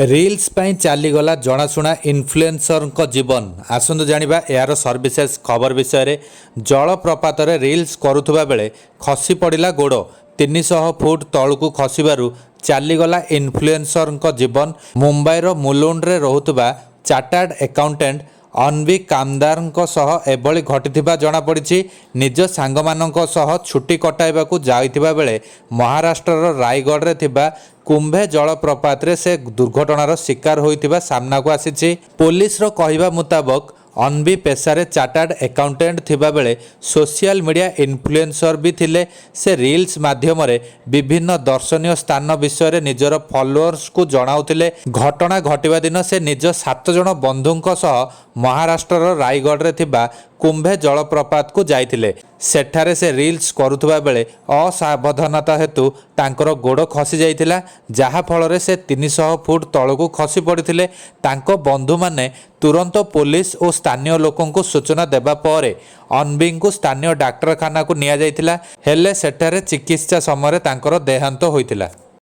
Reels ପାଇଁ ଚାଲିଗଲା ଜଣାଶୁଣା ଇନଫ୍ଲୁଏନ୍ସରଙ୍କ ଜୀବନ। ଆସନ୍ତୁ ଜାଣିବା ଏହାର ସର୍ଭିସେସ୍ ଖବର ବିଷୟରେ। ଜଳପ୍ରପାତରେ ରିଲ୍ସ କରୁଥିବା ବେଳେ ଖସି ପଡ଼ିଲା ଗୋଡ଼। 300 ଫୁଟ ତଳକୁ ଖସିବାରୁ ଚାଲିଗଲା ଇନଫ୍ଲୁଏନ୍ସରଙ୍କ ଜୀବନ। ମୁମ୍ବାଇର ମୁଲୁଣ୍ଡରେ ରହୁଥିବା ଚାର୍ଟାର୍ଡ ଆକାଉଣ୍ଟାଣ୍ଟ ଅନବି କାମଦାରଙ୍କ ସହ ଏଭଳି ଘଟିଥିବା ଜଣାପଡ଼ିଛି। ନିଜ ସାଙ୍ଗମାନଙ୍କ ସହ ଛୁଟି କଟାଇବାକୁ ଯାଇଥିବା ବେଳେ ମହାରାଷ୍ଟ୍ରର ରାୟଗଡ଼ରେ ଥିବା କୁମ୍ଭେ ଜଳପ୍ରପାତରେ ସେ ଦୁର୍ଘଟଣାର ଶିକାର ହୋଇଥିବା ସାମ୍ନାକୁ ଆସିଛି। ପୋଲିସର କହିବା ମୁତାବକ ଅନବି ପେଶାରେ ଚାର୍ଟାର୍ଡ ଆକାଉଣ୍ଟାଣ୍ଟ ଥିବାବେଳେ ସୋସିଆଲ ମିଡ଼ିଆ ଇନଫ୍ଲୁଏନ୍ସର ବି ଥିଲେ। ସେ ରିଲ୍ସ ମାଧ୍ୟମରେ ବିଭିନ୍ନ ଦର୍ଶନୀୟ ସ୍ଥାନ ବିଷୟରେ ନିଜର ଫଲୋଅର୍ସଙ୍କୁ ଜଣାଉଥିଲେ। ଘଟଣା ଘଟିବା ଦିନ ସେ ନିଜ 7 ଜଣ ବନ୍ଧୁଙ୍କ ସହ ମହାରାଷ୍ଟ୍ରର ରାୟଗଡ଼ରେ ଥିବା କୁମ୍ଭେ ଜଳପ୍ରପାତକୁ ଯାଇଥିଲେ। ସେଠାରେ ସେ ରିଲ୍ସ କରୁଥିବା ବେଳେ ଅସାବଧାନତା ହେତୁ ତାଙ୍କର ଗୋଡ଼ ଖସି ଯାଇଥିଲା, ଯାହାଫଳରେ ସେ 300 ଫୁଟ ତଳକୁ ଖସି ପଡ଼ିଥିଲେ। ତାଙ୍କ ବନ୍ଧୁମାନେ ତୁରନ୍ତ ପୋଲିସ ଓ ସ୍ଥାନୀୟ ଲୋକଙ୍କୁ ସୂଚନା ଦେବା ପରେ ଅନବିଙ୍କୁ ସ୍ଥାନୀୟ ଡାକ୍ତରଖାନାକୁ ନିଆଯାଇଥିଲା, ହେଲେ ସେଠାରେ ଚିକିତ୍ସା ସମୟରେ ତାଙ୍କର ଦେହାନ୍ତ ହୋଇଥିଲା।